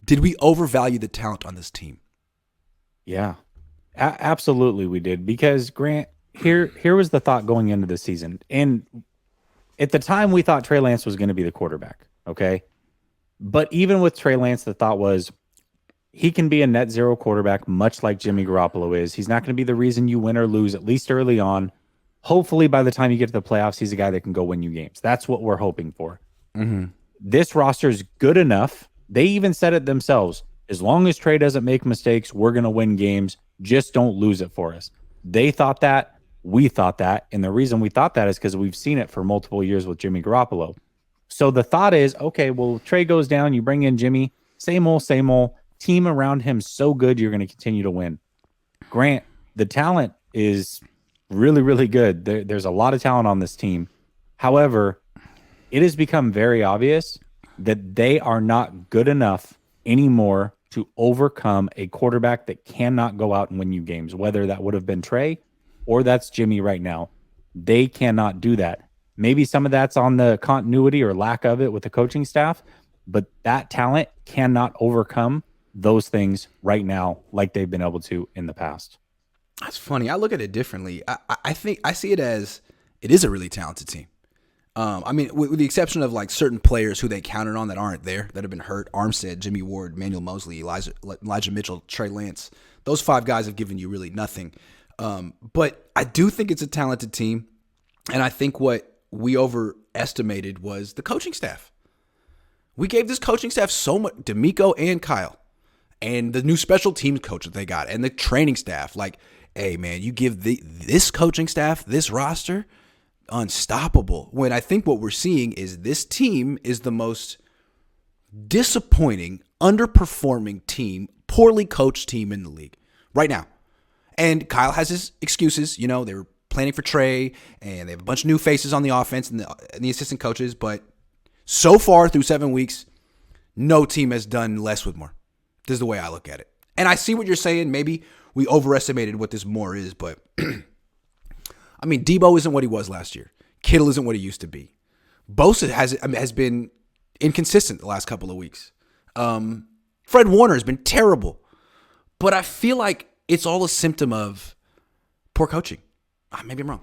Did we overvalue the talent on this team? Yeah, absolutely we did. Because Grant, here was the thought going into the season, and at the time we thought Trey Lance was going to be the quarterback. Okay, but even with Trey Lance, the thought was he can be a net zero quarterback, much like Jimmy Garoppolo is. He's not going to be the reason you win or lose, at least early on. Hopefully, by the time you get to the playoffs, he's a guy that can go win you games. That's what we're hoping for. Mm-hmm. This roster is good enough. They even said it themselves. As long as Trey doesn't make mistakes, we're going to win games. Just don't lose it for us. They thought that. We thought that. And the reason we thought that is because we've seen it for multiple years with Jimmy Garoppolo. So the thought is, okay, well, Trey goes down. You bring in Jimmy. Same old, same old. Team around him so good, you're going to continue to win. Grant, the talent is really, really good. There's a lot of talent on this team. However, it has become very obvious that they are not good enough anymore to overcome a quarterback that cannot go out and win you games, whether that would have been Trey or that's Jimmy right now. They cannot do that. Maybe some of that's on the continuity or lack of it with the coaching staff, but that talent cannot overcome those things right now like they've been able to in the past. That's funny. I look at it differently. I think I see it as it is a really talented team. I mean, with the exception of like certain players who they counted on that aren't there, that have been hurt: Armstead, Jimmy Ward, Manuel Mosley, Elijah Mitchell, Trey Lance. Those 5 guys have given you really nothing. But I do think it's a talented team, and I think what we overestimated was the coaching staff. We gave this coaching staff so much, D'Amico and Kyle, and the new special teams coach that they got, and the training staff. Like, hey, man, you give this coaching staff, this roster, unstoppable. When I think what we're seeing is this team is the most disappointing, underperforming team, poorly coached team in the league right now. And Kyle has his excuses. You know, they were planning for Trey, and they have a bunch of new faces on the offense and the assistant coaches. But so far through 7 weeks, no team has done less with more. This is the way I look at it. And I see what you're saying. Maybe we overestimated what this more is, but I mean, Debo isn't what he was last year. Kittle isn't what he used to be. Bosa has been inconsistent the last couple of weeks. Fred Warner has been terrible. But I feel like it's all a symptom of poor coaching. Maybe I'm wrong.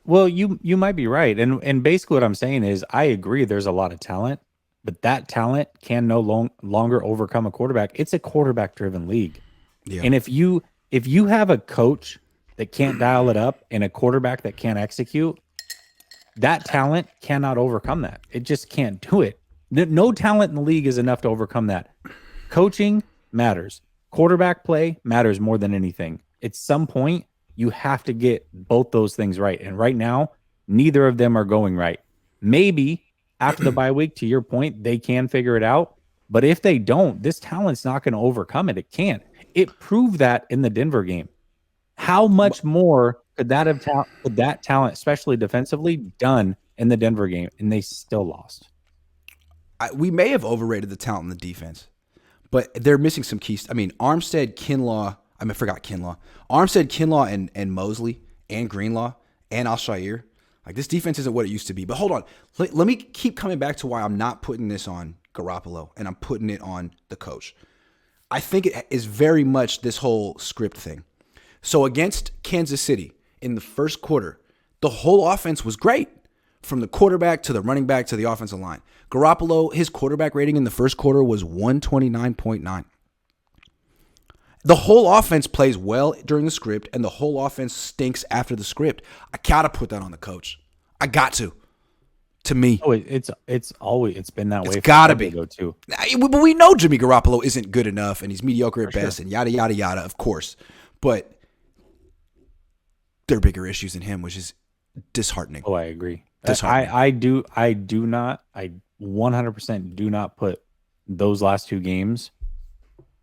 Well, you might be right. And basically what I'm saying is I agree there's a lot of talent, but that talent can no longer overcome a quarterback. It's a quarterback-driven league. Yeah. And if you have a coach that can't dial it up and a quarterback that can't execute, that talent cannot overcome that. It just can't do it. No talent in the league is enough to overcome that. Coaching matters. Quarterback play matters more than anything. At some point, you have to get both those things right. And right now, neither of them are going right. Maybe after the bye week, to your point, they can figure it out. But if they don't, this talent's not going to overcome it. It can't. It proved that in the Denver game. How much more could that talent, especially defensively, done in the Denver game? And they still lost. We may have overrated the talent in the defense, but they're missing some keys. I mean, Armstead, Kinlaw. I forgot Kinlaw. Armstead, Kinlaw, and Mosley, and Greenlaw, and Al-Shaair. Like, this defense isn't what it used to be. But hold on. Let me keep coming back to why I'm not putting this on Garoppolo, and I'm putting it on the coach. I think it is very much this whole script thing. So against Kansas City in the first quarter, the whole offense was great. From the quarterback to the running back to the offensive line. Garoppolo, his quarterback rating in the first quarter was 129.9. The whole offense plays well during the script, and the whole offense stinks after the script. I gotta put that on the coach. I got to. To me, it's been that way. It's gotta be. Too. But we know Jimmy Garoppolo isn't good enough, and he's mediocre at best, and yada yada yada. Of course, but there are bigger issues than him, which is disheartening. Oh, I agree. I 100% do not put those last 2 games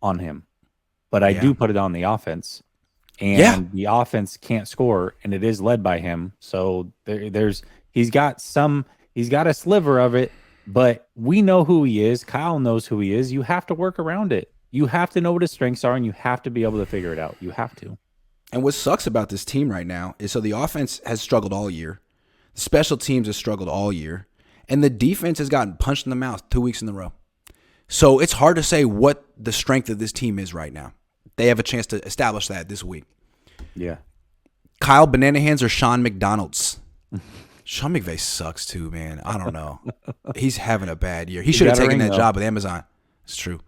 on him, but I do put it on the offense, and the offense can't score, and it is led by him. So he's got a sliver of it, but we know who he is. Kyle knows who he is. You have to work around it. You have to know what his strengths are, and you have to be able to figure it out. You have to. And what sucks about this team right now is so the offense has struggled all year. The special teams have struggled all year. And the defense has gotten punched in the mouth 2 weeks in a row. So it's hard to say what the strength of this team is right now. They have a chance to establish that this week. Yeah. Kyle Banana Hands or Sean McDonald's? Sean McVay sucks too, man. I don't know. He's having a bad year. He should have taken that job with Amazon. It's true.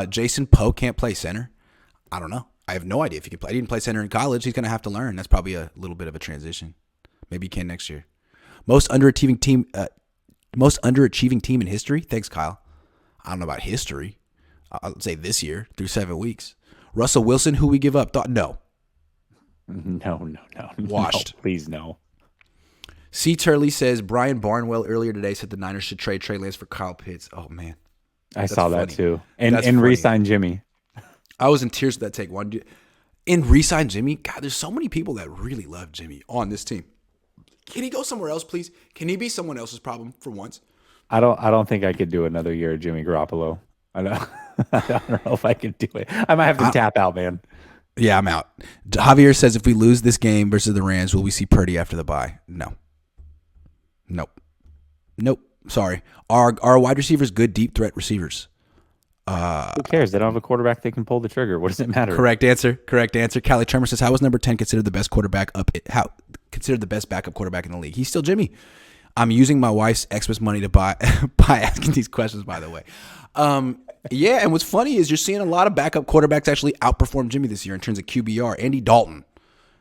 Jason Poe can't play center. I don't know. I have no idea if he can play. He didn't play center in college. He's going to have to learn. That's probably a little bit of a transition. Maybe he can next year. Most underachieving team in history? Thanks, Kyle. I don't know about history. I'll say this year through 7 weeks. Russell Wilson, who we give up? No. No. Washed. No, please, no. C. Turley says Brian Barnwell earlier today said the Niners should trade Trey Lance for Kyle Pitts. Oh, man. I saw that too. And re-sign Jimmy. I was in tears with that take. And re-sign Jimmy? God, there's so many people that really love Jimmy on this team. Can he go somewhere else, please? Can he be someone else's problem for once? I don't think I could do another year of Jimmy Garoppolo. I don't know if I could do it. I might have to tap out, man. Yeah, I'm out. Javier says if we lose this game versus the Rams, will we see Purdy after the bye? No. Nope. Sorry. Are wide receivers good deep threat receivers? Who cares? They don't have a quarterback that can pull the trigger. What does it matter? Correct answer. Callie Tremor says, how was number 10 considered the best quarterback considered the best backup quarterback in the league? He's still Jimmy. I'm using my wife's Xmas money to buy asking these questions, by the way. Yeah, and what's funny is you're seeing a lot of backup quarterbacks actually outperform Jimmy this year in terms of QBR. Andy Dalton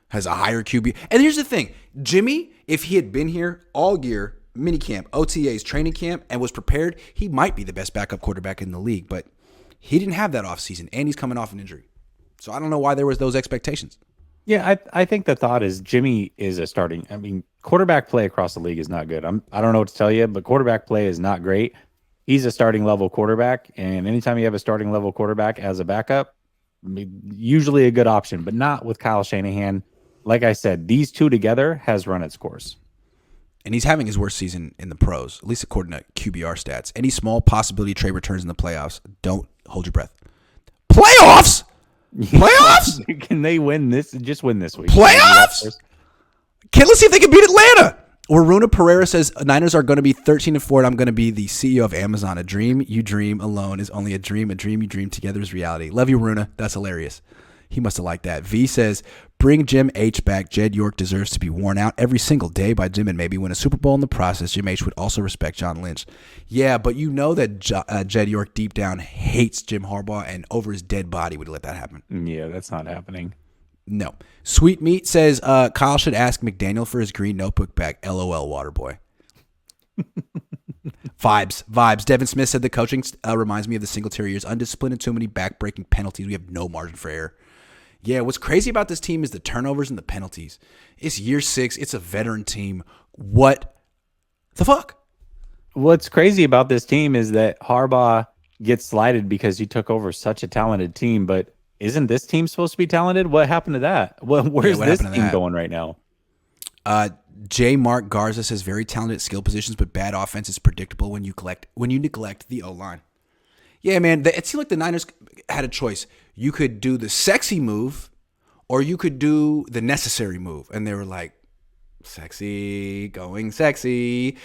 has a higher QB. And here's the thing. Jimmy, if he had been here all year, minicamp, OTAs, training camp, and was prepared, he might be the best backup quarterback in the league. But he didn't have that offseason, and he's coming off an injury. So I don't know why there was those expectations. Yeah, I think the thought is Jimmy is a starting. I mean, quarterback play across the league is not good. I don't know what to tell you, but quarterback play is not great. He's a starting level quarterback, and anytime you have a starting level quarterback as a backup, usually a good option, but not with Kyle Shanahan. Like I said, these two together has run its course. And he's having his worst season in the pros, at least according to QBR stats. Any small possibility Trey returns in the playoffs. Don't hold your breath. Playoffs? Playoffs? Can they win this? Just win this week. Playoffs? Okay, let's see if they can beat Atlanta. Or Runa Pereira says, Niners are going to be 13-4, and I'm going to be the CEO of Amazon. A dream you dream alone is only a dream. A dream you dream together is reality. Love you, Runa. That's hilarious. He must have liked that. V says, bring Jim H back. Jed York deserves to be worn out every single day by Jim and maybe win a Super Bowl in the process. Jim H would also respect John Lynch. Yeah, but you know that Jed York deep down hates Jim Harbaugh and over his dead body would let that happen. Yeah, that's not happening. No. Sweet Meat says, Kyle should ask McDaniel for his green notebook back. LOL, Waterboy. Vibes. Devin Smith said the coaching reminds me of the Singletary years. Undisciplined and too many back-breaking penalties. We have no margin for error. Yeah, what's crazy about this team is the turnovers and the penalties. It's year 6. It's a veteran team. What the fuck? What's crazy about this team is that Harbaugh gets slighted because he took over such a talented team, but isn't this team supposed to be talented? What happened to that? Where's this team going right now? J. Mark Garza says very talented at skill positions, but bad offense is predictable when you neglect the O-line. Yeah, man, it seemed like the Niners had a choice. You could do the sexy move or you could do the necessary move. And they were like, sexy, going sexy.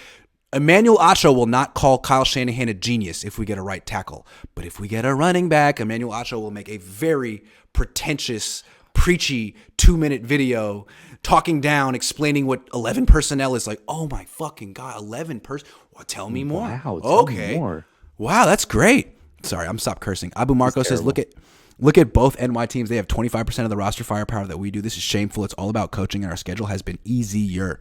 Emmanuel Acho will not call Kyle Shanahan a genius if we get a right tackle. But if we get a running back, Emmanuel Acho will make a very pretentious, preachy 2-minute video talking down, explaining what 11 personnel is like. Oh my fucking God, 11 well, tell me more. Wow, okay. Me more. Wow, that's great. Sorry, I'm stop cursing. Abu Marco says, look at both NY teams. They have 25% of the roster firepower that we do. This is shameful. It's all about coaching, and our schedule has been easier.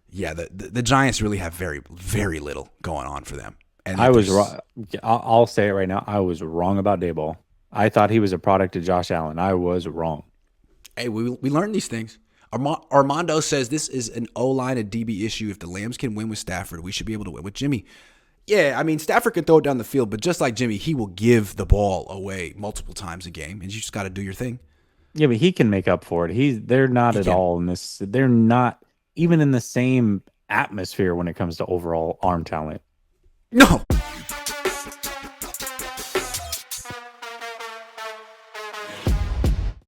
Yeah, the Giants really have very, very little going on for them. And I was wrong. I'll say it right now. I was wrong about Dayball. I thought he was a product of Josh Allen. I was wrong. Hey, we learned these things. Armando says this is an O-line and DB issue. If the Lambs can win with Stafford, we should be able to win with Jimmy. Yeah, I mean, Stafford can throw it down the field, but just like Jimmy, he will give the ball away multiple times a game, and you just got to do your thing. Yeah, but he can make up for it. They're not at all in this. They're not even in the same atmosphere when it comes to overall arm talent. No.